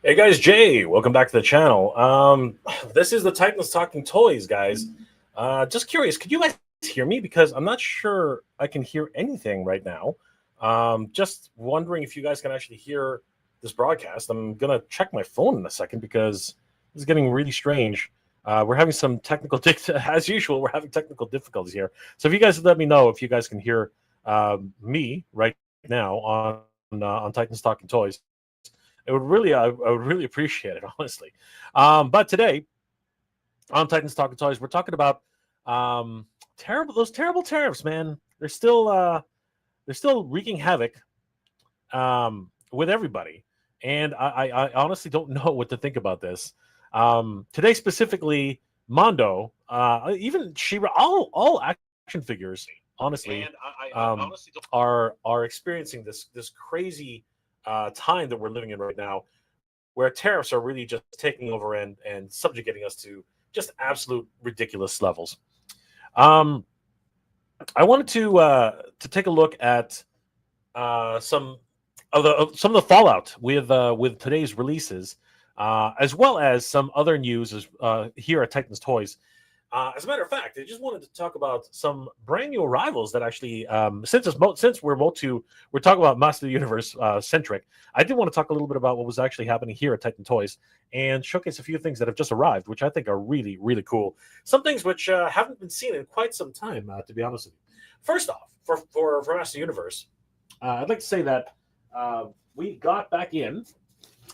Hey guys, Jay, welcome back to the channel. This is the Titans Talking Toys, guys. Just curious, could you guys hear me? Because I'm not sure I can hear anything right now. Just wondering if you guys can actually hear this broadcast. I'm gonna check my phone in a second because it's getting really strange. We're having some technical, as usual, we're having technical difficulties here. So if you guys let me know if you guys can hear me right now on Titans Talking Toys. It would really, I would really appreciate it, honestly. But today on Titans Talking Toys, we're talking about those terrible tariffs, man. They're still wreaking havoc with everybody, and I honestly don't know what to think about this. Today specifically, Mondo, even She-Ra, all action figures, honestly, And I honestly don't. are experiencing this crazy time that we're living in right now, where tariffs are really just taking over and subjugating us to just absolute ridiculous levels. Um, I wanted to take a look at some of the fallout with today's releases, as well as some other news here at Titans Toys. As a matter of fact, I just wanted to talk about some brand new arrivals that actually, since we're MOTU, we're talking about Master of the Universe centric. I did want to talk a little bit about what was actually happening here at Titan Toys and showcase a few things that have just arrived, which I think are really, really cool. Some things which haven't been seen in quite some time, to be honest with you. First off, for Master of the Universe, I'd like to say that we got back in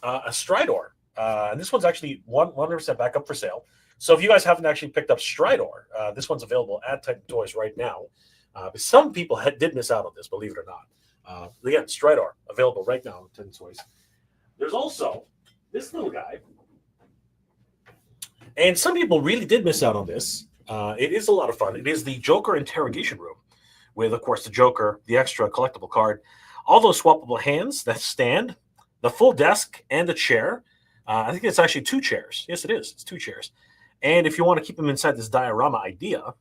a Stridor, and this one's actually 100% back up for sale. So if you guys haven't actually picked up Stridor, this one's available at Titan Toys right now. But some people did miss out on this, believe it or not. Again, Stridor available right now at Titan Toys. There's also this little guy, and some people really did miss out on this. It is a lot of fun. It is the Joker Interrogation Room, with, of course, the Joker, the extra collectible card, all those swappable hands that stand, the full desk, and the chair. I think it's actually 2 chairs. Yes, it is. It's 2 chairs. And if you want to keep them inside this diorama idea,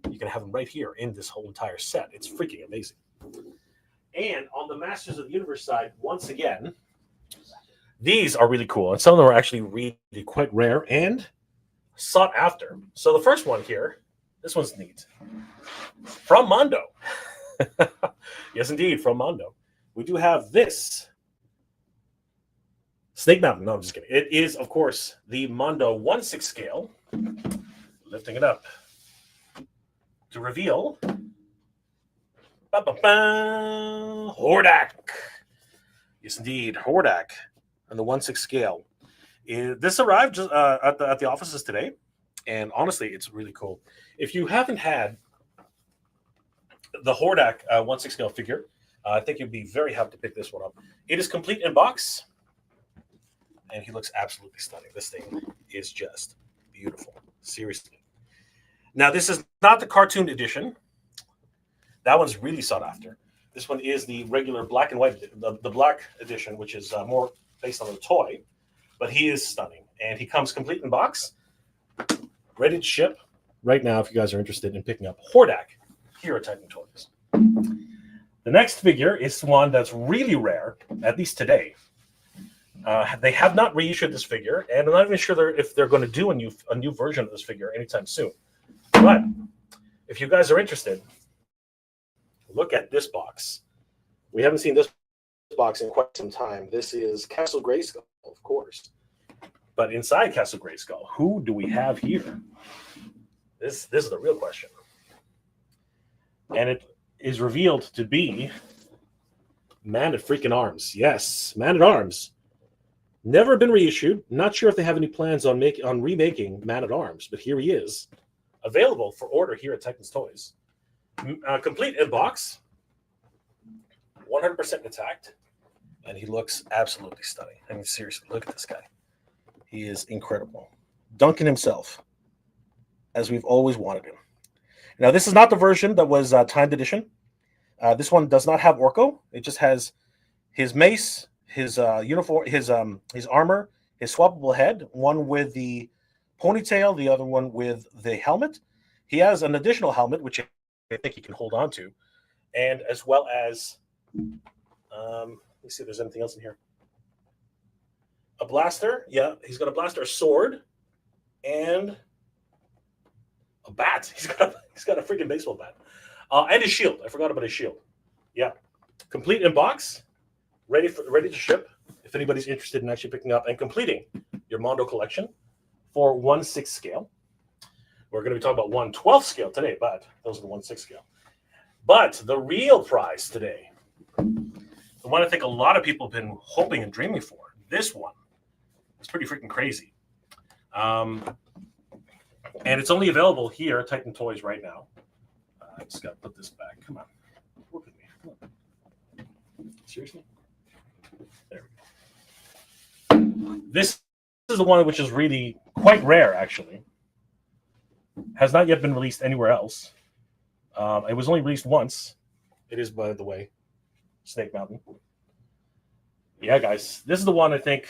you can have them right here in this whole entire set. It's freaking amazing. And on the Masters of the Universe side, once again, these are really cool. And some of them are actually really quite rare and sought after. So the first one here, this one's neat. From Mondo. Yes, indeed, from Mondo. We do have this Snake Mountain. No, I'm just kidding. It is, of course, the Mondo 1/6 scale. Lifting it up to reveal Hordak. Yes, indeed, Hordak on the 1/6 scale. This arrived just, at the offices today, and honestly, it's really cool. If you haven't had the Hordak 1/6 scale figure, I think you'd be very happy to pick this one up. It is complete in box, and he looks absolutely stunning. This thing is just beautiful. Seriously. Now, this is not the cartoon edition. That one's really sought after. This one is the regular black and white, the black edition, which is more based on the toy. But he is stunning. And he comes complete in box, ready to ship right now if you guys are interested in picking up Hordak here at Titan Toys. The next figure is one that's really rare, at least today. They have not reissued this figure, and I'm not even sure if they're going to do a new version of this figure anytime soon. But if you guys are interested, look at this box. We haven't seen this box in quite some time. This is Castle GraySkull, of course. But inside Castle GraySkull, who do we have here? This is the real question. And it is revealed to be Man at Freaking Arms. Yes, Man at Arms. Never been reissued. Not sure if they have any plans on remaking Man at Arms, but here he is, available for order here at Titans Toys. Complete in box, 100% intact, and he looks absolutely stunning. I mean, seriously, look at this guy. He is incredible. Duncan himself, as we've always wanted him. Now, this is not the version that was timed edition. This one does not have Orko. It just has his mace, his uniform, his armor, his swappable head, one with the ponytail, the other one with the helmet. He has an additional helmet, which I think he can hold on to, and as well as, let me see if there's anything else in here. a blaster. Yeah, he's got a blaster, a sword, and a bat. He's got a freaking baseball bat. And his shield. I forgot about his shield. Yeah. Complete in box, ready to ship. If anybody's interested in actually picking up and completing your Mondo collection for 1/6 scale. We're going to be talking about 1/12 scale today, but those are the 1/6 scale. But the real prize today, the one I think a lot of people have been hoping and dreaming for, this one, is pretty freaking crazy. And it's only available here at Titan Toys right now. I just got to put this back. Come on. Work with me. Come on. Seriously? There we go. This is the one which is really quite rare, actually. Has not yet been released anywhere else. It was only released once. It is, by the way, Snake Mountain. Yeah, guys. This is the one I think...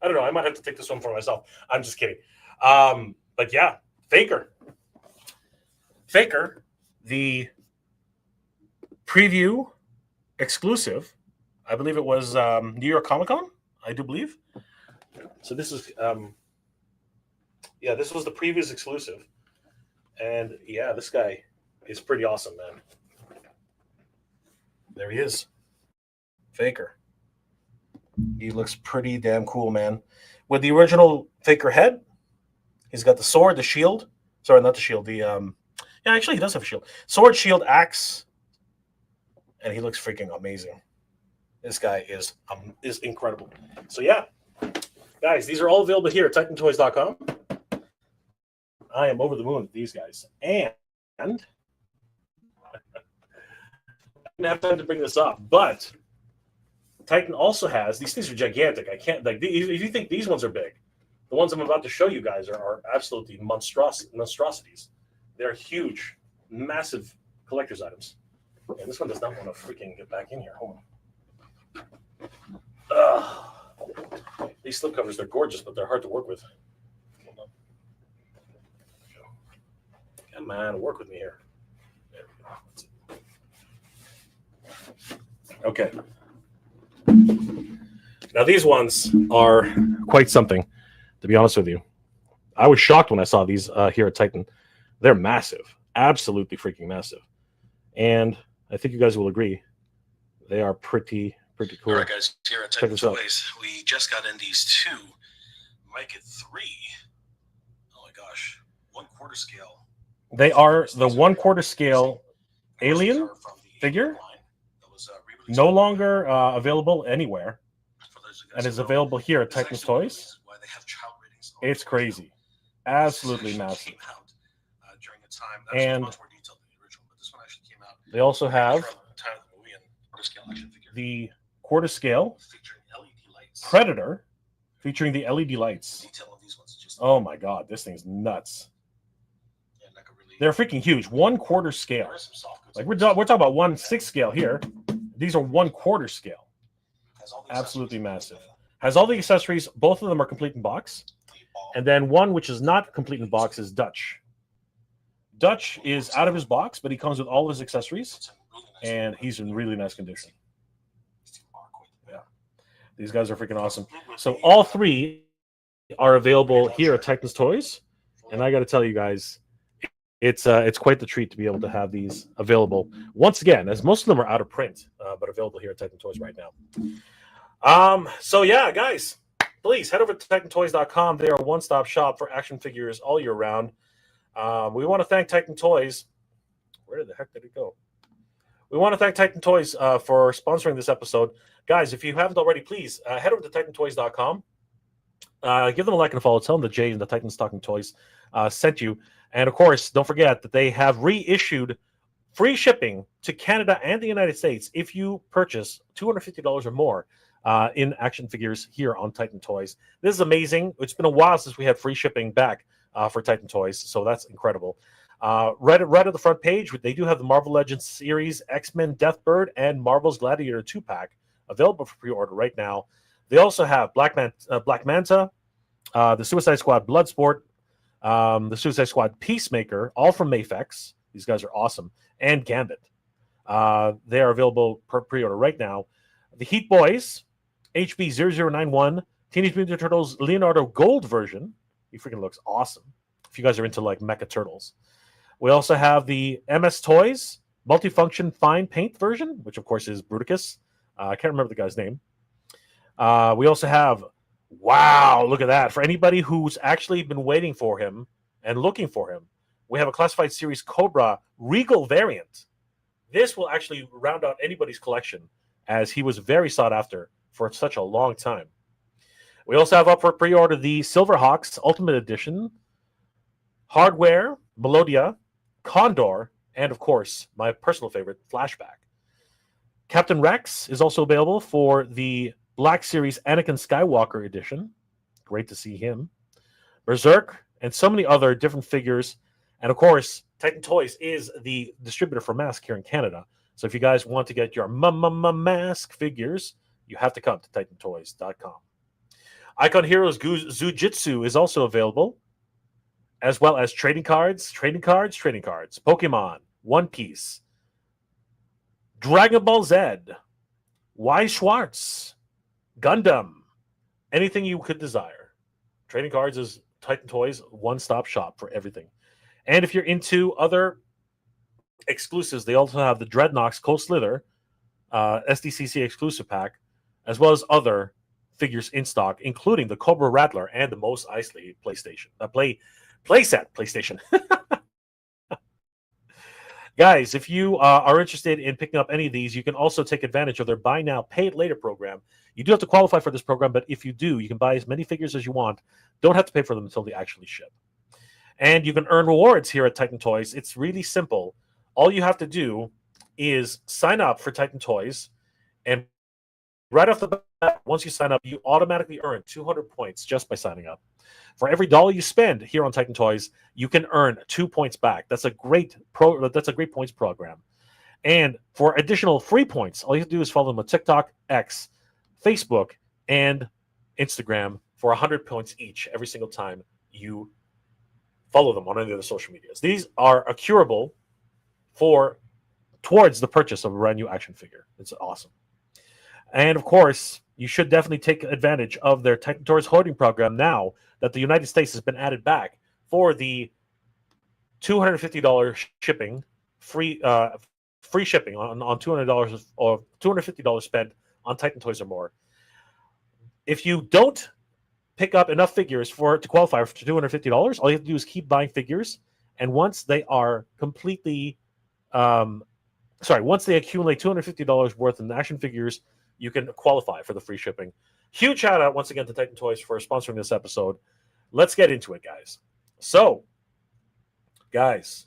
I don't know. I might have to take this one for myself. I'm just kidding. But yeah, Faker. Faker, the preview exclusive. I believe it was New York Comic Con, I do believe. So this is, this was the previous exclusive. And yeah, this guy is pretty awesome, man. There he is. Faker. He looks pretty damn cool, man. With the original Faker head, he's got the sword, the shield. Sorry, not the shield. Actually, he does have a shield. Sword, shield, axe. And he looks freaking amazing. This guy is incredible. So yeah, guys, these are all available here at TitanToys.com. I am over the moon with these guys. And I didn't have time to bring this up, but Titan also has, these things are gigantic. I can't, like, if you think these ones are big, the ones I'm about to show you guys are absolutely monstrosities. They're huge, massive collector's items. And this one does not want to freaking get back in here. Hold on. These slipcovers, they're gorgeous, but they're hard to work with. Hold on. Come on, work with me here. There we go. Okay. Now, these ones are quite something, to be honest with you. I was shocked when I saw these here at Titan. They're massive. Absolutely freaking massive. And I think you guys will agree. They are pretty cool. All right, guys. Here at Titan Toys, we just got in these two. Might get 3. Oh, my gosh. 1/4 scale. They are the 1/4 scale alien figure. No longer available anywhere. And is available here at Titan Toys. It's crazy. Absolutely massive. And they also have the 1/4 scale Predator featuring the LED lights. Oh my god, this thing's nuts. They're freaking huge. 1/4 scale. Like we're talking about 1/6 scale here. These are 1/4 scale. Absolutely massive. Has all the accessories. Both of them are complete in box. And then one which is not complete in box is Dutch. Dutch is out of his box, but he comes with all of his accessories, and he's in really nice condition. Yeah, these guys are freaking awesome. So all 3 are available here at Titan's Toys, and I got to tell you guys, it's quite the treat to be able to have these available once again, as most of them are out of print, but available here at Titan Toys right now. So yeah, guys, please head over to TitanToys.com. They are a one-stop shop for action figures all year round. We want to thank Titan Toys. Where the heck did it go? We want to thank Titan Toys for sponsoring this episode. Guys, if you haven't already, please head over to TitanToys.com. Give them a like and a follow. Tell them that Jay and the Titans Talking Toys sent you. And, of course, don't forget that they have reissued free shipping to Canada and the United States if you purchase $250 or more in action figures here on Titan Toys. This is amazing. It's been a while since we had free shipping back for Titan Toys, so that's incredible. Right at the front page, they do have the Marvel Legends series, X-Men Deathbird, and Marvel's Gladiator 2-pack available for pre-order right now. They also have Black Manta, the Suicide Squad Bloodsport, the Suicide Squad Peacemaker, all from Mafex. These guys are awesome. And Gambit. They are available per pre-order right now. The Heat Boys, HB0091 Teenage Mutant Ninja Turtles Leonardo Gold version. He freaking looks awesome. If you guys are into like Mecha Turtles. We also have the MS Toys multifunction fine paint version, which of course is Bruticus. I can't remember the guy's name. We also have, wow, look at that. For anybody who's actually been waiting for him and looking for him, we have a Classified Series Cobra Regal variant. This will actually round out anybody's collection, as he was very sought after for such a long time. We also have up for pre-order the Silverhawks Ultimate Edition, Hardware, Melodia, Condor, and of course, my personal favorite, Flashback. Captain Rex is also available for the Black Series Anakin Skywalker Edition. Great to see him. Berserk, and so many other different figures. And of course, Titan Toys is the distributor for Mask here in Canada. So if you guys want to get your Mask figures, you have to come to TitanToys.com. Icon Heroes Zujitsu is also available, as well as trading cards, Pokemon, One Piece, Dragon Ball Z, Y Schwartz, Gundam, anything you could desire. Trading cards is Titan Toys' one-stop shop for everything. And if you're into other exclusives, they also have the Dreadnoks Cold Slither SDCC exclusive pack, as well as other figures in stock, including the Cobra Rattler and the Mos Eisley playset PlayStation. Guys, if you are interested in picking up any of these, you can also take advantage of their Buy Now, Pay It Later program. You do have to qualify for this program, but if you do, you can buy as many figures as you want. Don't have to pay for them until they actually ship. And you can earn rewards here at Titan Toys. It's really simple. All you have to do is sign up for Titan Toys, and right off the bat, once you sign up, you automatically earn 200 points just by signing up. For every dollar you spend here on Titan Toys, you can earn 2 points back. That's a great points program. And for additional free points, all you have to do is follow them on TikTok, X, Facebook, and Instagram for 100 points each every single time you follow them on any of the social medias. These are accruable towards the purchase of a brand new action figure. It's awesome. And of course, you should definitely take advantage of their Titan Toys hoarding program now that the United States has been added back for the $250 shipping, free shipping on $200 or $250 spent on Titan Toys or more. If you don't pick up enough figures to qualify for $250, all you have to do is keep buying figures, and once they are completely, once they accumulate $250 worth in action figures, you can qualify for the free shipping. Huge shout out once again to Titan Toys for sponsoring this episode. Let's get into it, guys. So, guys,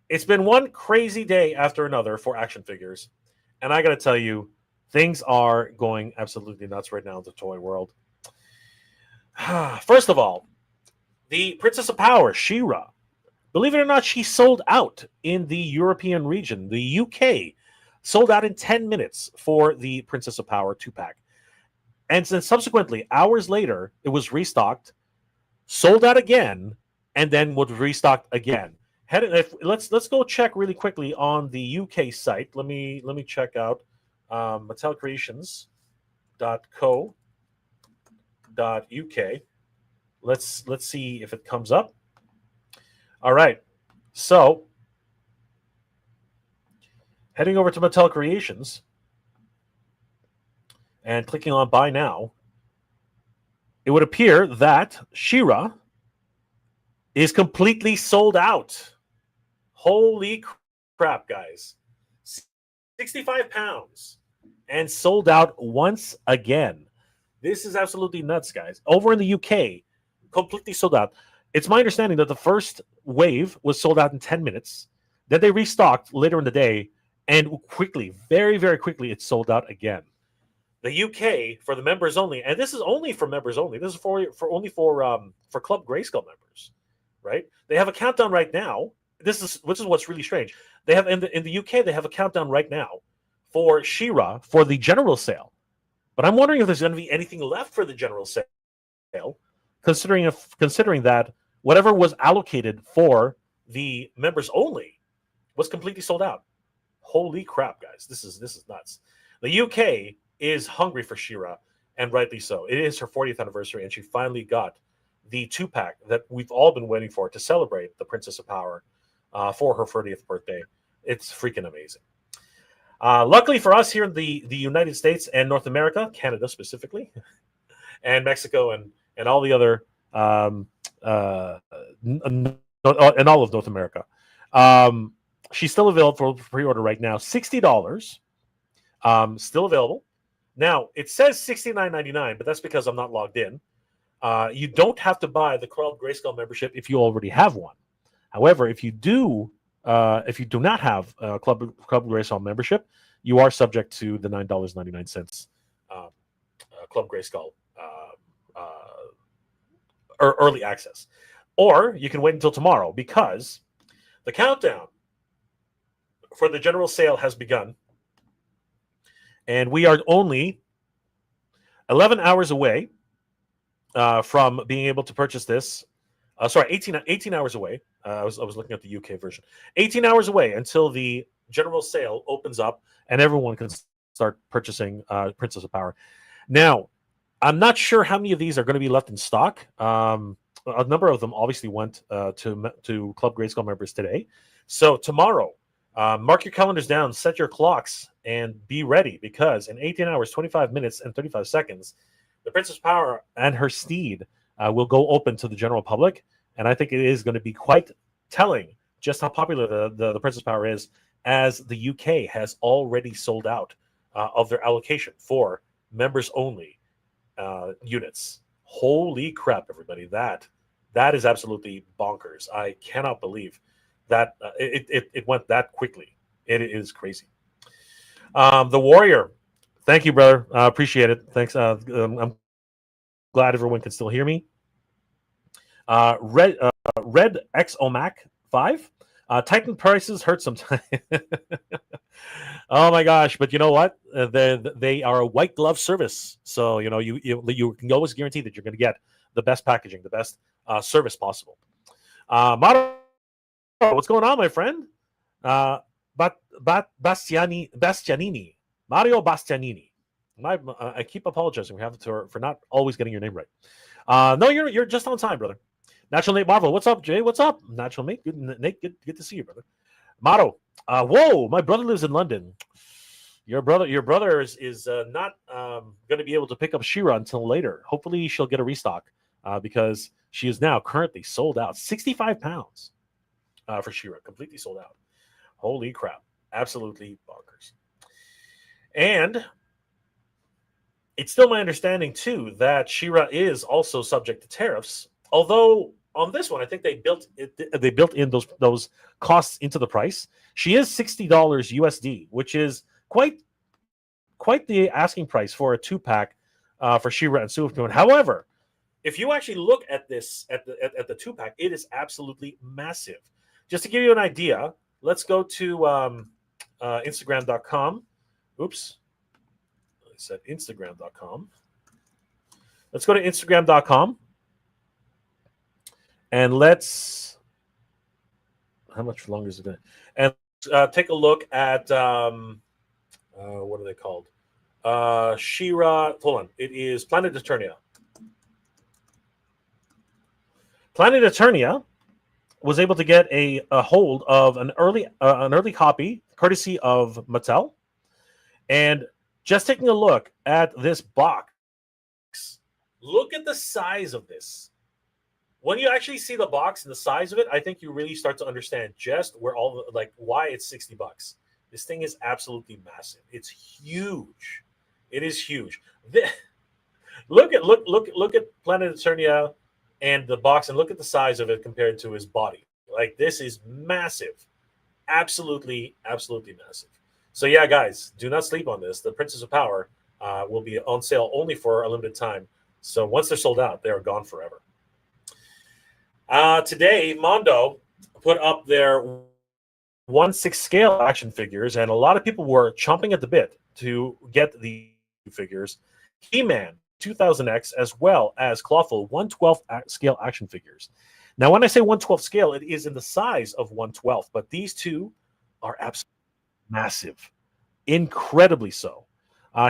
it's been one crazy day after another for action figures, and I got to tell you, things are going absolutely nuts right now in the toy world. First of all, the Princess of Power, She-Ra. Believe it or not, she sold out in the European region. The UK sold out in 10 minutes for the Princess of Power 2-pack. And then subsequently, hours later, it was restocked, sold out again, and then was restocked again. Let's go check really quickly on the UK site. Let me check out mattelcreations.co.uk. Let's see if it comes up. All right. So, heading over to Mattel Creations and clicking on Buy Now, it would appear that She-Ra is completely sold out. Holy crap, guys. 65 pounds and sold out once again. This is absolutely nuts, guys. Over in the UK, completely sold out. It's my understanding that the first wave was sold out in 10 minutes. Then they restocked later in the day, and quickly, very, very quickly, it sold out again. The UK, for the members only, and this is only for members only. This is for Club GraySkull members, right? They have a countdown right now. Which is what's really strange. They have in the UK, they have a countdown right now for She-Ra for the general sale. But I'm wondering if there's going to be anything left for the general sale, considering that whatever was allocated for the members only was completely sold out. Holy crap, guys! This is nuts. The UK is hungry for She-Ra. and rightly so. It is her 40th anniversary, and she finally got the 2-pack that we've all been waiting for to celebrate the Princess of Power for her 40th birthday. It's freaking amazing. Luckily for us here in the United States and North America, Canada specifically, and Mexico and all the other and all of North America, she's still available for pre-order right now. $60, still available. Now it says $69.99, but that's because I'm not logged in. You don't have to buy the Club GraySkull membership if you already have one. However, if you do not have a Club GraySkull membership, you are subject to the $9.99 Club GraySkull early access. Or you can wait until tomorrow, because the countdown for the general sale has begun, and we are only 11 hours away from being able to purchase this. 18 hours away. I was looking at the UK version. 18 hours away until the general sale opens up and everyone can start purchasing Princess of Power. Now, I'm not sure how many of these are going to be left in stock. A number of them obviously went to Club GraySkull members today. So tomorrow, mark your calendars down, set your clocks, and be ready, because in 18 hours, 25 minutes, and 35 seconds, the Princess of Power and her steed will go open to the general public. And I think it is going to be quite telling just how popular the Princess of Power is, as the UK has already sold out of their allocation for members only units. Holy crap, everybody. That is absolutely bonkers. I cannot believe that it went that quickly. It is crazy. The Warrior. Thank you, brother. Appreciate it. Thanks. I'm glad everyone can still hear me. Red X OMAC 5. Titan prices hurt sometimes. Oh my gosh! But you know what? They are a white glove service, so you can always guarantee that you're going to get the best packaging, the best service possible. Mondo, what's going on, my friend? Bastianini, Mario Bastianini. I keep apologizing for not always getting your name right. No, you're just on time, brother. Natural Nate Marvel, what's up, Jay? What's up, Natural Nate? Good, Nate, good to see you, brother. Motto, whoa, my brother lives in London. Your brother is not going to be able to pick up She-Ra until later. Hopefully, she'll get a restock because she is now currently sold out. 65 pounds for She-Ra, completely sold out. Holy crap, absolutely bonkers. And it's still my understanding too that She-Ra is also subject to tariffs, although on this one, I think they built in those costs into the price. She is $60 USD, which is quite the asking price for a 2-pack for She-Ra and Superman. However, if you actually look at this at the 2-pack, it is absolutely massive. Just to give you an idea, let's go to Instagram.com. Oops, I said Instagram.com. Let's go to Instagram.com. And let's, how much longer is it going to? And take a look at, what are they called? She-Ra, hold on. It is Planet Eternia. Planet Eternia was able to get a hold of an early copy, courtesy of Mattel. And just taking a look at this box, look at the size of this. When you actually see the box and the size of it, I think you really start to understand just where why it's $60. This thing is absolutely massive. It's huge. It is huge. Look at Planet Eternia and the box, and look at the size of it compared to his body. Like, this is massive. Absolutely, absolutely massive. So yeah, guys, do not sleep on this. The Princess of Power will be on sale only for a limited time. So once they're sold out, they are gone forever. Today, Mondo put up their 1/6 scale action figures, and a lot of people were chomping at the bit to get the figures. He-Man 2000X, as well as Clawful 1/12 scale action figures. Now, when I say 1/12 scale, it is in the size of 1/12, but these two are absolutely massive, incredibly so.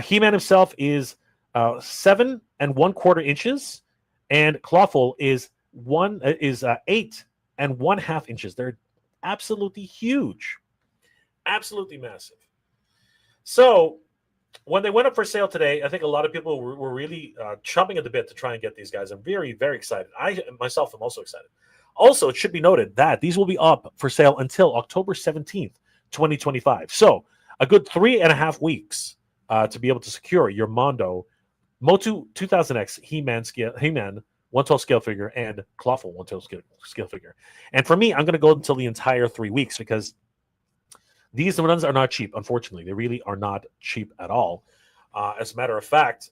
He-Man himself is 7 1/4 inches, and Clawful is 8 1/2 inches. They're absolutely huge, absolutely massive. So when they went up for sale today, I think a lot of people were really chomping at the bit to try and get these guys. I'm very, very excited. I myself am also excited. Also, it should be noted that these will be up for sale until October 17th, 2025. So a good 3.5 weeks to be able to secure your Mondo MOTU 2000X He-Man 112 scale figure and Clawful 112 scale figure. And for me, I'm going to go until the entire 3 weeks because these ones are not cheap, unfortunately. They really are not cheap at all. As a matter of fact,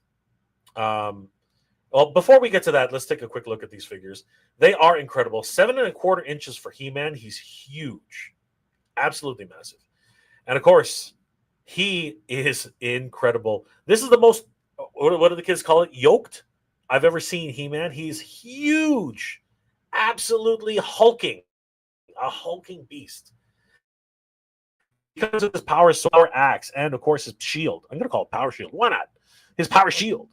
well, before we get to that, let's take a quick look at these figures. They are incredible. 7 1/4 inches for He-Man. He's huge. Absolutely massive. And of course, he is incredible. This is the most, what do the kids call it? Yoked I've ever seen He-Man. He's huge. Absolutely hulking. A hulking beast. Because of his power axe and, of course, his shield. I'm going to call it power shield. Why not? His power shield.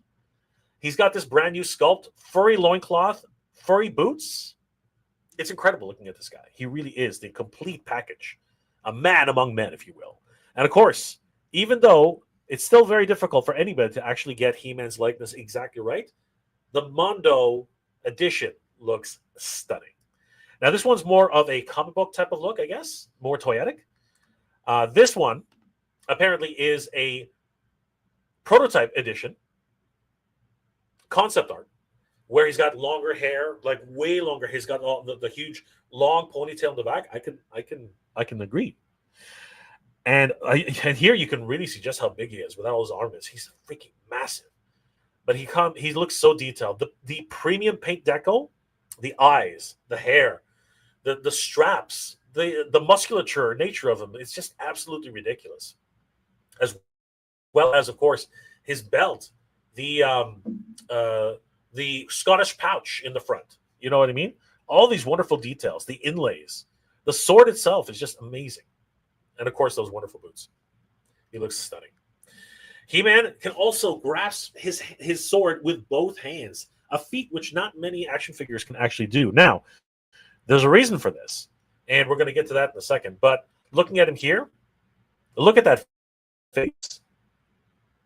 He's got this brand new sculpt, furry loincloth, furry boots. It's incredible looking at this guy. He really is the complete package. A man among men, if you will. And, of course, even though it's still very difficult for anybody to actually get He-Man's likeness exactly right, the Mondo edition looks stunning. Now, this one's more of a comic book type of look, I guess. More toyetic. This one apparently is a prototype edition, concept art, where he's got longer hair, like way longer. He's got all the huge long ponytail in the back. I can agree. And here you can really see just how big he is with all his arms. He's freaking massive. But he looks so detailed. The premium paint deco, the eyes, the hair, the straps, the musculature nature of him, it's just absolutely ridiculous. As well as, of course, his belt, the Scottish pouch in the front. You know what I mean? All these wonderful details, the inlays. The sword itself is just amazing. And, of course, those wonderful boots. He looks stunning. He-Man can also grasp his sword with both hands, a feat which not many action figures can actually do. Now, there's a reason for this, and we're going to get to that in a second. But looking at him here, look at that face.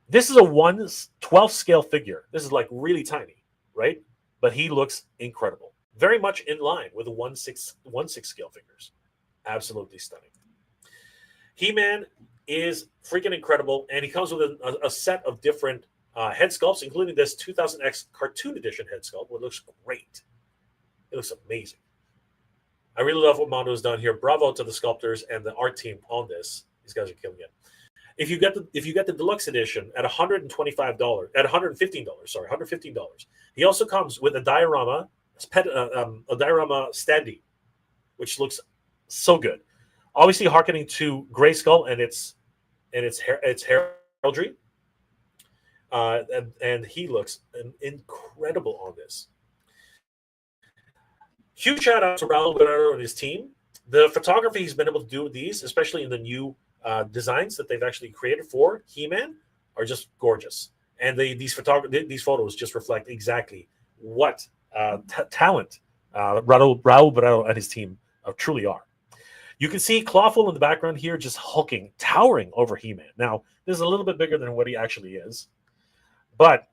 This is a 1/12 scale figure. This is like really tiny, right? But he looks incredible. Very much in line with the 1/6 scale figures. Absolutely stunning. He-Man is freaking incredible, and he comes with a set of different head sculpts, including this 2000X cartoon edition head sculpt, which looks great. It looks amazing. I really love what Mondo has done here. Bravo to the sculptors and the art team on this. These guys are killing it. If you get the deluxe edition at $125, at $115, he also comes with a diorama standee, which looks so good. Obviously, harkening to GraySkull and its heraldry, and he looks incredible on this. Huge shout out to Raul Guerrero and his team. The photography he's been able to do with these, especially in the new designs that they've actually created for He-Man, are just gorgeous. And these photos just reflect exactly what talent Raul Guerrero and his team truly are. You can see Clawful in the background here just hulking, towering over He-Man. Now, this is a little bit bigger than what he actually is. But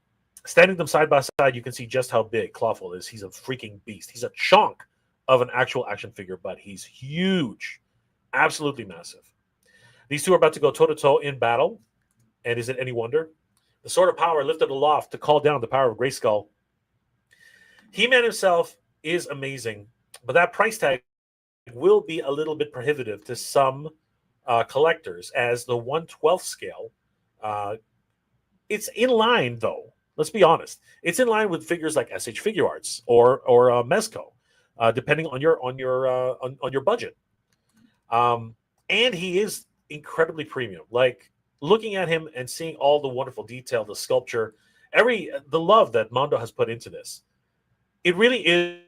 standing them side by side, you can see just how big Clawful is. He's a freaking beast. He's a chunk of an actual action figure, but he's huge. Absolutely massive. These two are about to go toe-to-toe in battle. And is it any wonder? The sword of power lifted aloft to call down the power of GraySkull. He-Man himself is amazing, but that price tag will be a little bit prohibitive to some collectors, as the 1/12 scale. It's in line, though. Let's be honest. It's in line with figures like SH Figure Arts or Mezco, depending on your budget. And he is incredibly premium. Like, looking at him and seeing all the wonderful detail, the sculpture, the love that Mondo has put into this, it really is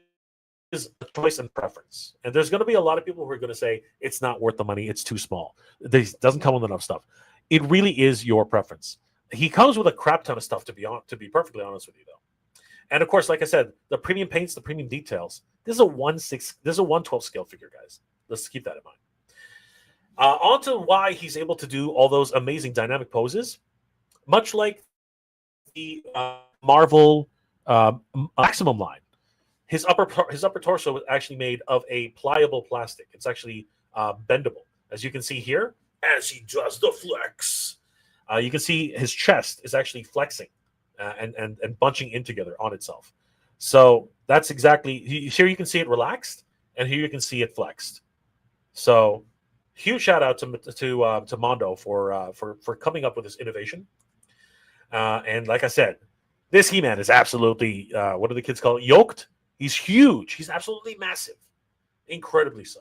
a choice and preference. And there's going to be a lot of people who are going to say it's not worth the money, it's too small, this doesn't come with enough stuff. It really is your preference. He comes with a crap ton of stuff, to be perfectly honest with you, though. And of course, like I said, the premium paints, the premium details. This is a 1/12 scale figure, guys. Let's keep that in mind. On to why he's able to do all those amazing dynamic poses, much like the Marvel Maximum line. His upper torso was actually made of a pliable plastic. It's actually bendable, as you can see here. As he does the flex, you can see his chest is actually flexing and bunching in together on itself. So that's exactly here. You can see it relaxed, and here you can see it flexed. So huge shout out to Mondo for coming up with this innovation. And like I said, this He-Man is absolutely what do the kids call it? Yoked. He's huge. He's absolutely massive, incredibly so.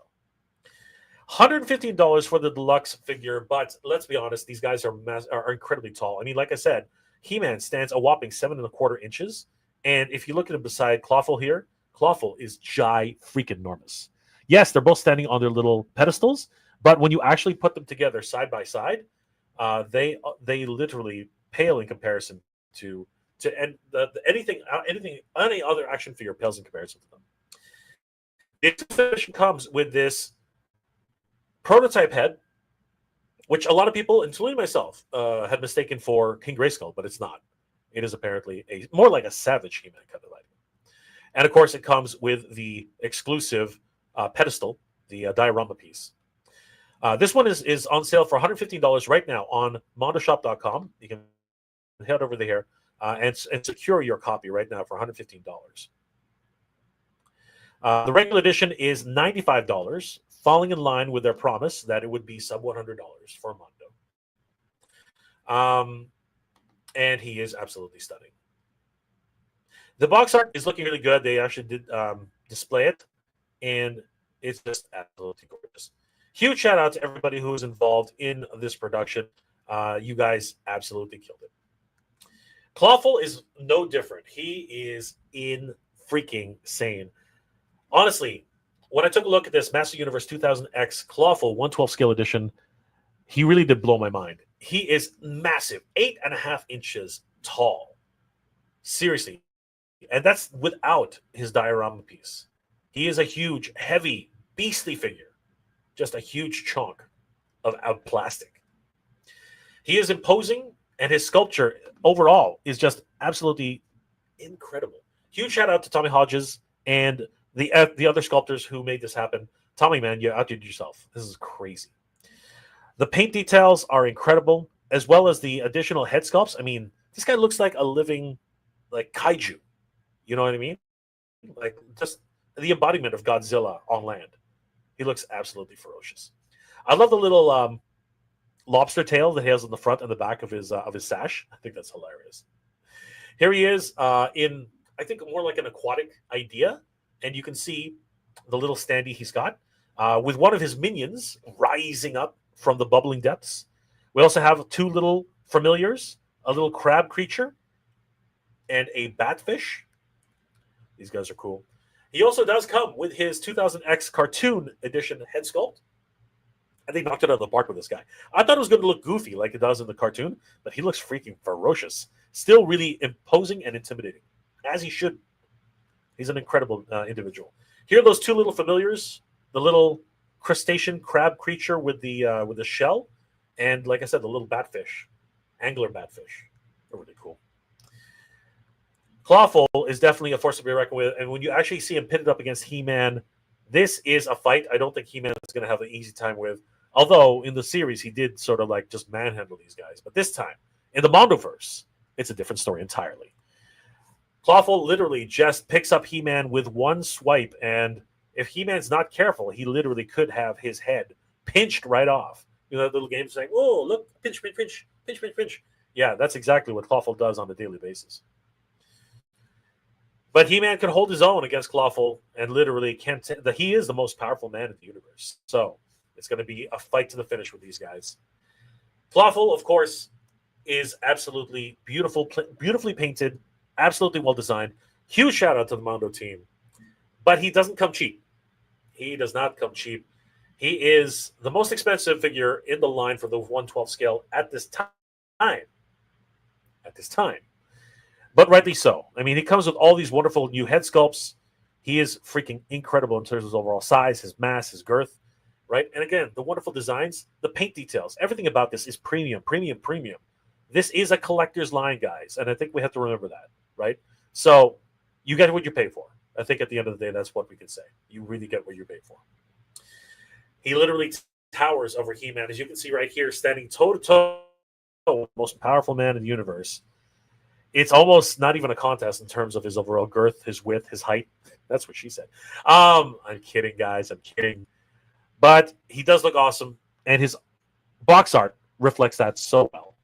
$115 for the deluxe figure, but let's be honest, these guys are incredibly tall. I mean, like I said, He-Man stands a whopping 7.25 inches, and if you look at him beside Clawful here, Clawful is freaking enormous. Yes, they're both standing on their little pedestals, but when you actually put them together side by side, they literally pale in comparison to any other action figure pales in comparison to them. The edition comes with this prototype head, which a lot of people, including myself, had mistaken for King Grayskull, but it's not. It is apparently more like a Savage He-Man kind of item. And of course, it comes with the exclusive pedestal, the diorama piece. This one is on sale for $115 right now on mondoshop.com. You can head over there and secure your copy right now for $115. The regular edition is $95, falling in line with their promise that it would be sub $100 for Mondo. And he is absolutely stunning. The box art is looking really good. They actually did display it, and it's just absolutely gorgeous. Huge shout out to everybody who was involved in this production. You guys absolutely killed it. Clawful is no different. He is freaking sane. Honestly, when I took a look at this Master Universe 2000X Clawful 1/12 scale edition, he really did blow my mind. He is massive, 8.5 inches tall. Seriously. And that's without his diorama piece. He is a huge, heavy, beastly figure. Just a huge chunk of plastic. He is imposing, and his sculpture overall is just absolutely incredible. Huge shout out to Tommy Hodges and the other sculptors who made this happen. Tommy, man, you outdid yourself. This is crazy. The paint details are incredible, as well as the additional head sculpts. I mean, this guy looks like a living, like, kaiju. You know what I mean? Like, just the embodiment of Godzilla on land. He looks absolutely ferocious. I love the little lobster tail that he has on the front and the back of his sash. I think that's hilarious. Here he is in, I think, more like an aquatic idea, and you can see the little standee he's got with one of his minions rising up from the bubbling depths. We also have two little familiars, a little crab creature, and a batfish. These guys are cool. He also does come with his 2000X cartoon edition head sculpt. I think knocked it out of the park with this guy. I thought it was going to look goofy like it does in the cartoon, but he looks freaking ferocious. Still really imposing and intimidating, as he should. He's an incredible individual. Here are those two little familiars, the little crustacean crab creature with the shell, and like I said, the little batfish, angler batfish. They're really cool. Clawful is definitely a force to be reckoned with, and when you actually see him pitted up against He-Man, this is a fight I don't think He-Man is going to have an easy time with. Although in the series he did sort of like just manhandle these guys, but this time in the Mondoverse, it's a different story entirely. Clawful literally just picks up He-Man with one swipe, and if He-Man's not careful, he literally could have his head pinched right off. You know, that little game saying, "Oh, look, pinch, pinch, pinch, pinch, pinch, pinch." Yeah, that's exactly what Clawful does on a daily basis. But He-Man can hold his own against Clawful, and literally he is the most powerful man in the universe. So it's going to be a fight to the finish with these guys. Clawful, of course, is absolutely beautifully painted, absolutely well designed. Huge shout out to the Mondo team. But he doesn't come cheap. He does not come cheap. He is the most expensive figure in the line for the 1/12 scale at this time. at this time. But rightly so. I mean, he comes with all these wonderful new head sculpts. He is freaking incredible in terms of his overall size, his mass, his girth, right? And again, the wonderful designs, the paint details, everything about this is premium, premium, premium. This is a collector's line, guys, and I think we have to remember that, right? So you get what you pay for. I think at the end of the day, that's what we can say. You really get what you pay for. He literally towers over He-Man, as you can see right here, standing toe-to-toe with the most powerful man in the universe. It's almost not even a contest in terms of his overall girth, his width, his height. That's what she said. I'm kidding, guys. I'm kidding. But he does look awesome, and his box art reflects that so well.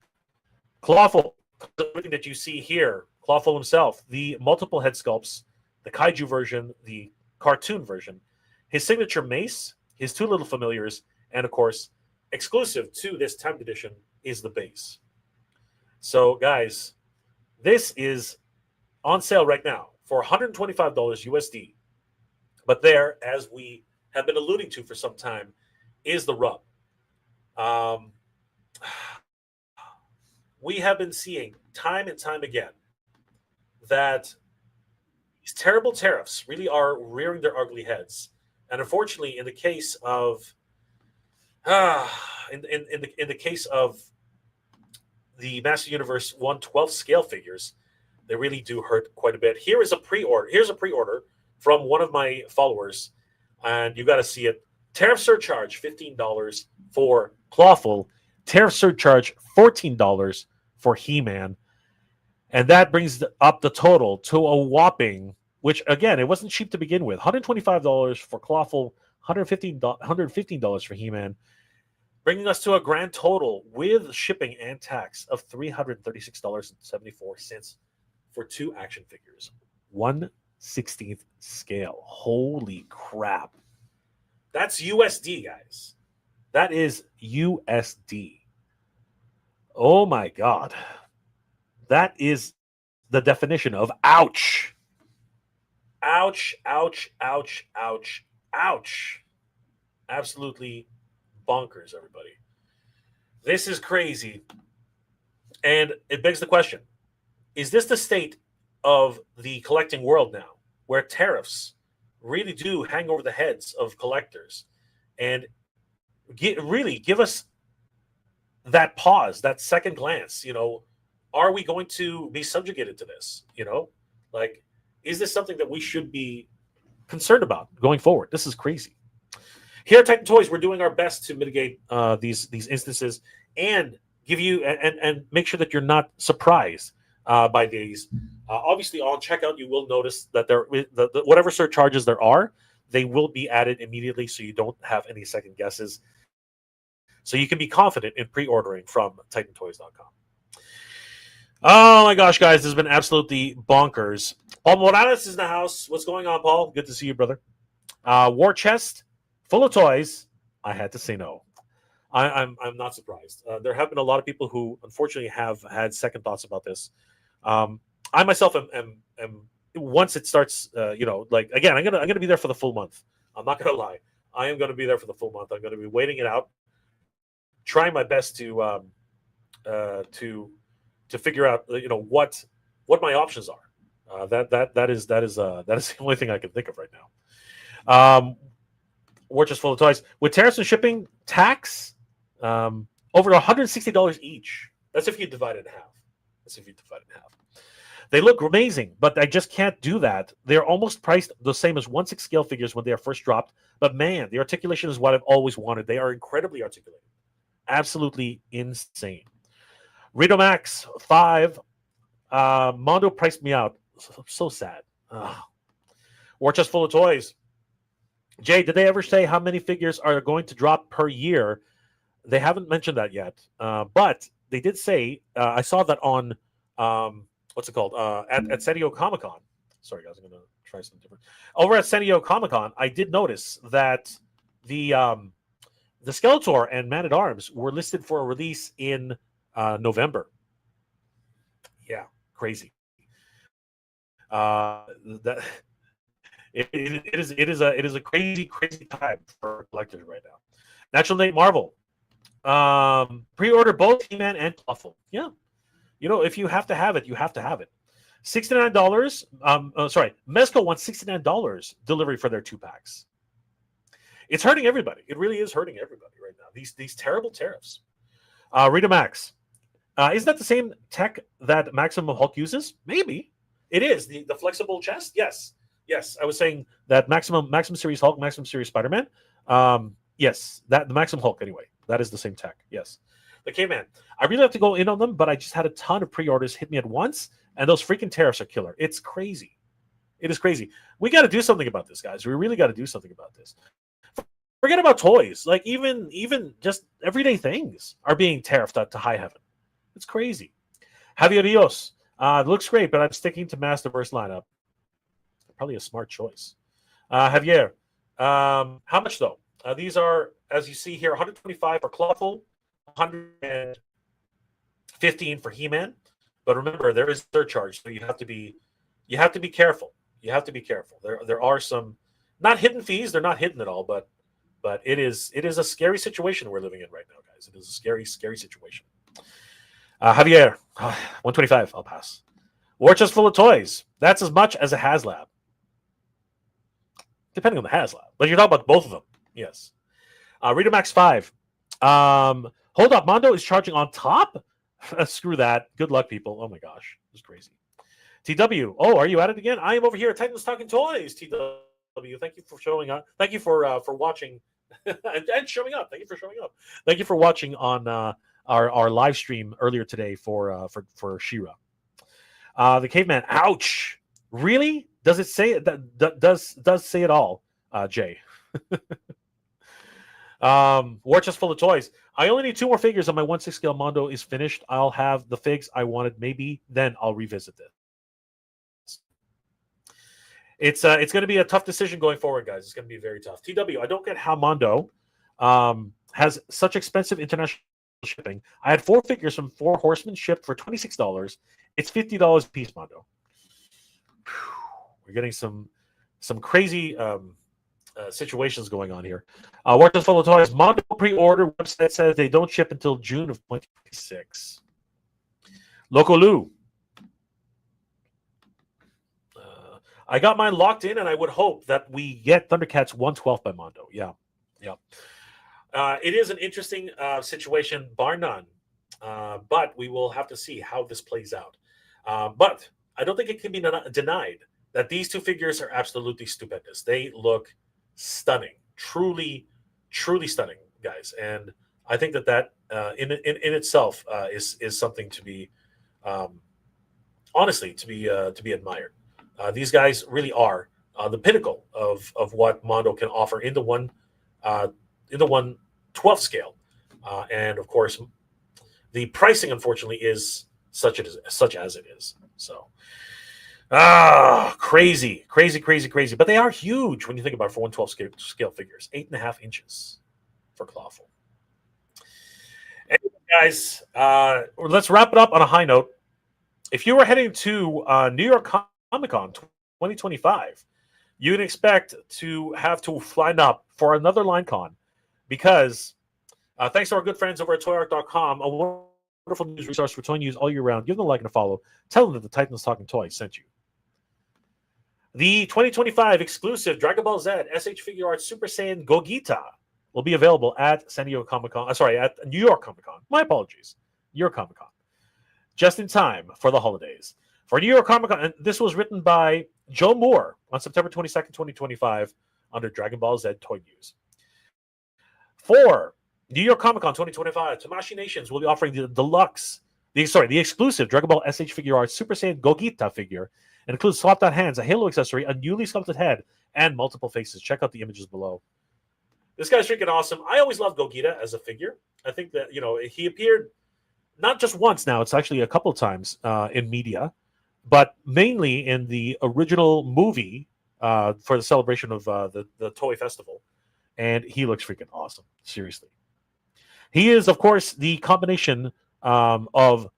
Clawful, everything that you see here, Clawful himself, the multiple head sculpts, the kaiju version, the cartoon version, his signature mace, his two little familiars, and of course, exclusive to this 10th edition is the base. So, guys, this is on sale right now for $125 USD. But there, as we have been alluding to for some time, is the rub. We have been seeing time and time again that these terrible tariffs really are rearing their ugly heads. And unfortunately, in the case of in the case of the Master Universe 1/12 scale figures, they really do hurt quite a bit. Here's a pre-order from one of my followers, and you got to see it. Tariff surcharge $15 for Clawful, tariff surcharge $14 for He-Man, and that brings up the total to a whopping, which again, it wasn't cheap to begin with, $125 for Clawful, $115 for He-Man, bringing us to a grand total with shipping and tax of $336.74 for two action figures. 1/16 scale. Holy crap. That's USD, guys. That is USD. Oh my God. That is the definition of ouch. Ouch, ouch, ouch, ouch, ouch. Absolutely bonkers, everybody. This is crazy. And it begs the question, is this the state of the collecting world now, where tariffs really do hang over the heads of collectors and really give us that pause, that second glance? Are we going to be subjugated to this? Like, is this something that we should be concerned about going forward? This is crazy. Here at Titan Toys, we're doing our best to mitigate these instances and give you and make sure that you're not surprised by these. Obviously, on checkout, you will notice that whatever surcharges there are, they will be added immediately, so you don't have any second guesses. So you can be confident in pre-ordering from TitanToys.com. Oh my gosh, guys, this has been absolutely bonkers. Paul Morales is in the house. What's going on, Paul? Good to see you, brother. War Chest, full of toys. I had to say no. I'm not surprised. There have been a lot of people who unfortunately have had second thoughts about this. I myself am once it starts, again, I'm gonna be there for the full month. I'm not gonna lie. I am gonna be there for the full month. I'm gonna be waiting it out, trying my best to figure out what my options are. That is the only thing I can think of right now. We're just full of toys with tariffs and shipping tax, over $160 each. That's if you divide it in half. They look amazing, but I just can't do that. They're almost priced the same as 1/6 scale figures when they are first dropped. But man, the articulation is what I've always wanted. They are incredibly articulated. Absolutely insane. Rito Max 5. Mondo priced me out. So sad. We're just full of toys. Jay, did they ever say how many figures are going to drop per year? They haven't mentioned that yet. But they did say, I saw that on, what's it called? At San Diego Comic-Con. Sorry, guys, I'm going to try something different. Over at San Diego Comic-Con, I did notice that the Skeletor and Man-at-Arms were listed for a release in November. Yeah, crazy. It is a crazy time for collectors right now. Natural Nate Marvel, pre-order both He-Man and Clawful. Yeah, if you have to have it, you have to have it. $69. Mezco wants $69 delivery for their 2-packs. It's hurting everybody. It really is hurting everybody right now. These terrible tariffs. Rita Max. Isn't that the same tech that Maximum Hulk uses? Maybe. It is. The flexible chest? Yes. Yes. I was saying that Maximum Series Hulk, Maximum Series Spider-Man. Yes. The Maximum Hulk, anyway. That is the same tech. Yes. The K-Man. I really have to go in on them, but I just had a ton of pre-orders hit me at once, and those freaking tariffs are killer. It's crazy. It is crazy. We got to do something about this, guys. We really got to do something about this. Forget about toys. Like even just everyday things are being tariffed up to high heaven. It's crazy. Javier Rios. It looks great, but I'm sticking to Masterverse lineup. Probably a smart choice. Javier. How much though? These are, as you see here, 125 for Clawful, 115 for He-Man. But remember, there is surcharge, so you have to be careful. You have to be careful. There are some not hidden fees. They're not hidden at all, but it is a scary situation we're living in right now, guys. It is a scary situation. Javier, 125. I'll pass. War chest full of toys. That's as much as a HasLab, depending on the HasLab. But you're talking about both of them. Yes. Rita Max 5. Hold up. Mondo is charging on top? Screw that. Good luck, people. Oh my gosh. This is crazy. TW. Oh, are you at it again? I am over here at Titans Talking Toys. TW. Thank you for showing up. Thank you for watching and showing up. Thank you for showing up. Thank you for watching on our live stream earlier today for She-Ra. The Caveman. Ouch. Really? Does it say that does say it all, Jay? War chest full of toys. I only need 2 more figures on my 1/6 scale Mondo is finished. I'll have the figs I wanted. Maybe then I'll revisit this. It's going to be a tough decision going forward, guys. It's going to be very tough. TW, I don't get how Mondo has such expensive international shipping. I had 4 figures from 4 Horsemen shipped for $26. It's $50 a piece, Mondo. We're getting some crazy situations going on here. War chest full of toys. Mondo pre-order website says they don't ship until June of 2026. Loco Lou. I got mine locked in, and I would hope that we get Thundercats 1/12 by Mondo. Yeah. It is an interesting situation, bar none. But we will have to see how this plays out. But I don't think it can be denied that these 2 figures are absolutely stupendous. They look stunning, truly stunning, guys. And I think that in itself is something to be, honestly, to be admired. These guys really are the pinnacle of what Mondo can offer in the 1/12 scale, and of course, the pricing unfortunately is such as it is. So, crazy. But they are huge when you think about it for 1/12 scale figures. 8.5 inches for Clawful. Anyway, guys, let's wrap it up on a high note. If you were heading to New York Comic-Con 2025, you can expect to have to line up for another line con because thanks to our good friends over at toyark.com, a wonderful news resource for toy news all year round. Give them a like and a follow. Tell them that the Titans Talking Toys sent you. The 2025 exclusive Dragon Ball Z SH Figure Arts Super Saiyan Gogeta will be available at San Diego Comic-Con. At New York Comic-Con. My apologies. New York Comic-Con. Just in time for the holidays. For New York Comic-Con, and this was written by Joe Moore on September 22nd, 2025, under Dragon Ball Z Toy News. For New York Comic-Con 2025, Tamashii Nations will be offering the exclusive Dragon Ball SH Figure Arts Super Saiyan Gogeta figure. It includes swapped out hands, a halo accessory, a newly sculpted head, and multiple faces. Check out the images below. This guy's freaking awesome. I always loved Gogeta as a figure. I think that, he appeared not just once now, it's actually a couple of times in media, but mainly in the original movie for the celebration of the Toy Festival. And he looks freaking awesome. Seriously. He is, of course, the combination of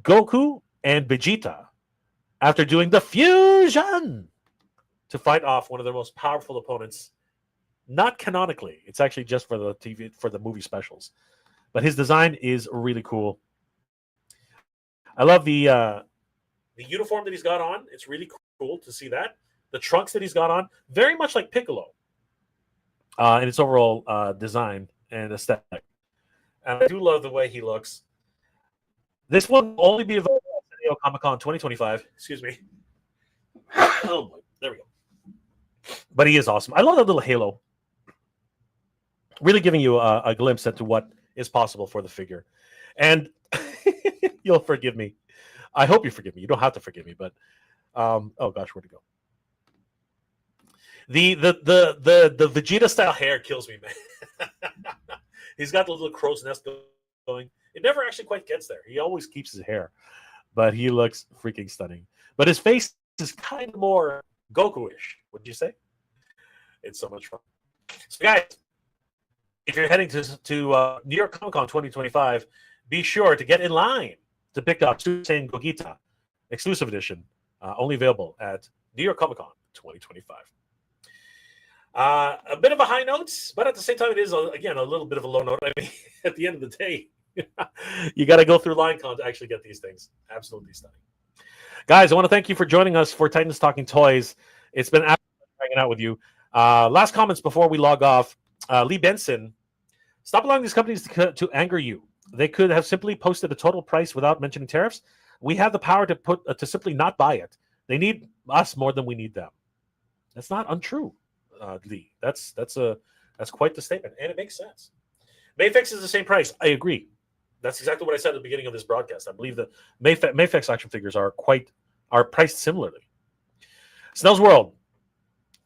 Goku and Vegeta after doing the fusion to fight off one of their most powerful opponents. Not canonically. It's actually just for the movie specials. But his design is really cool. I love the uniform that he's got on. It's really cool to see that. The trunks that he's got on, very much like Piccolo in its overall design and aesthetic. And I do love the way he looks. This one will only be available at San Diego Comic-Con 2025. Excuse me. Oh boy, there we go. But he is awesome. I love that little halo. Really giving you a glimpse into what is possible for the figure. And you'll forgive me. I hope you forgive me. You don't have to forgive me, but oh gosh, where'd it go? The Vegeta style hair kills me, man. He's got the little crow's nest going. It never actually quite gets there. He always keeps his hair, but he looks freaking stunning. But his face is kind of more Goku-ish. Would you say? It's so much fun. So, guys, if you're heading to New York Comic Con 2025, be sure to get in line to pick up Susan Gogeta exclusive edition, only available at New York Comic Con 2025. A bit of a high note, but at the same time, it is, again, a little bit of a low note. I mean, at the end of the day, you got to go through LineCon to actually get these things. Absolutely stunning. Guys, I want to thank you for joining us for Titans Talking Toys. It's been absolutely hanging out with you. Last comments before we log off. Lee Benson, stop allowing these companies to anger you. They could have simply posted a total price without mentioning tariffs. We have the power to simply not buy it. They need us more than we need them. That's not untrue, Lee. That's quite the statement, and it makes sense. Mayfix is the same price. I agree. That's exactly what I said at the beginning of this broadcast. I believe that Mayfix action figures are priced similarly. Snell's World.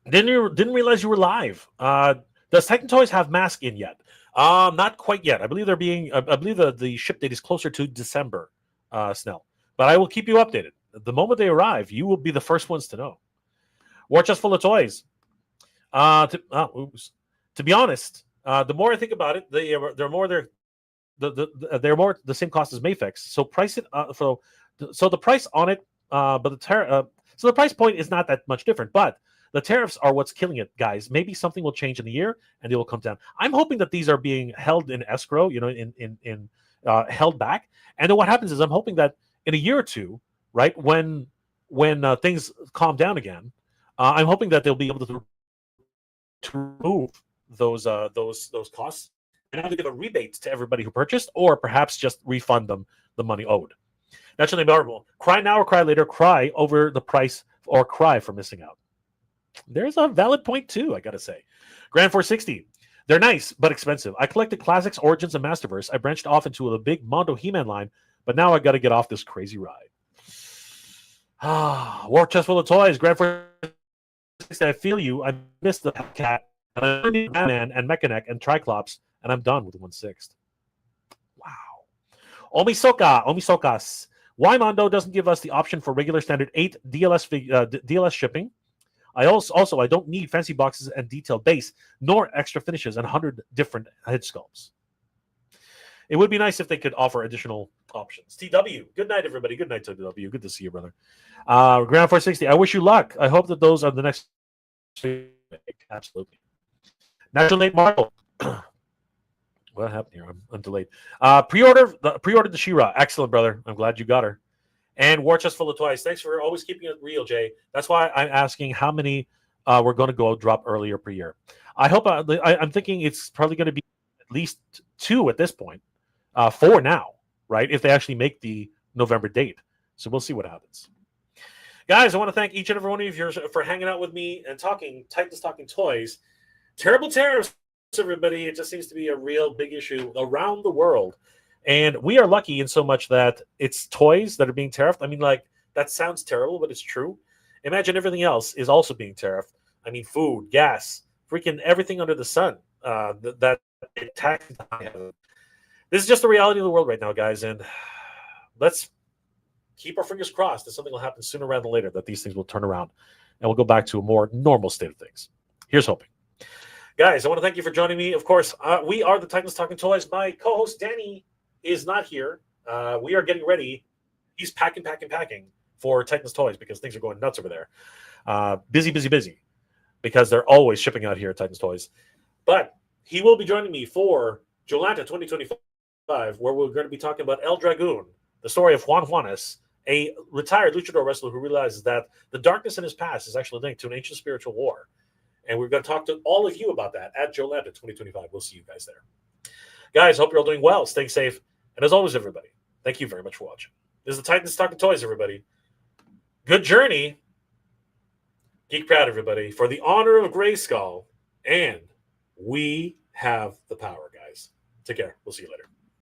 Didn't realize you were live. Does Titan Toys have Mask in yet? Not quite yet. I believe the ship date is closer to December, Snell. But I will keep you updated. The moment they arrive, you will be the first ones to know. War chest full of toys. To be honest, the more I think about it, they're more the same cost as Mayfix. So price it. So the price on it, but so the price point is not that much different. But the tariffs are what's killing it, guys. Maybe something will change in the year and they will come down. I'm hoping that these are being held in escrow, held back. And then what happens is I'm hoping that in a year or two, right, when things calm down again, I'm hoping that they'll be able to remove those costs and either give a rebate to everybody who purchased, or perhaps just refund them the money owed. Naturally memorable. Cry now or cry later. Cry over the price or cry for missing out. There's a valid point too, I gotta say. Grand 460. They're nice, but expensive. I collected Classics, Origins, and Masterverse. I branched off into a big Mondo He-Man line, but now I gotta get off this crazy ride. War chest full of toys. Grand 460. I feel you. I missed the cat. And I need Batman and Mechanic and Triclops, and I'm done with 1/6. Wow. Omisokas. Why Mondo doesn't give us the option for regular standard 8 DLS shipping? I don't need fancy boxes and detailed base, nor extra finishes and 100 different head sculpts. It would be nice if they could offer additional options. TW, good night, everybody. Good night, TW. Good to see you, brother. Ground 460. I wish you luck. I hope that those are the next. Absolutely. Natural Nate Marvel. What happened here? I'm delayed. Pre-ordered the She-Ra. Excellent, brother. I'm glad you got her. And War Chest full of toys. Thanks for always keeping it real, Jay. That's why I'm asking how many we're going to go drop earlier per year. I hope I'm thinking it's probably going to be at least 2 at this point. 4 now, right? If they actually make the November date. So we'll see what happens. Guys, I want to thank each and every one of you for hanging out with me and talking Titans Talking Toys. Terrible Tariffs, everybody. It just seems to be a real big issue around the world. And we are lucky in so much that it's toys that are being tariffed. I mean, like, that sounds terrible, but it's true. Imagine everything else is also being tariffed. I mean, food, gas, freaking everything under the sun. That tax. This is just the reality of the world right now, guys. And let's keep our fingers crossed that something will happen sooner rather than later, that these things will turn around and we'll go back to a more normal state of things. Here's hoping. Guys, I want to thank you for joining me. Of course, we are the Titans Talking Toys. My co-host, Danny, is not here. We are getting ready. He's packing for Titans Toys because things are going nuts over there. Busy, because they're always shipping out here at Titans Toys. But he will be joining me for Jolanta 2025, where we're going to be talking about El Dragoon, the story of Juan Juanes, a retired luchador wrestler who realizes that the darkness in his past is actually linked to an ancient spiritual war. And we're going to talk to all of you about that at Joe Landa 2025. We'll see you guys there. Guys, hope you're all doing well, staying safe. And as always, everybody, thank you very much for watching. This is the Titans Talking Toys, everybody. Good journey. Geek proud, everybody, for the honor of Grayskull. And we have the power, guys. Take care. We'll see you later.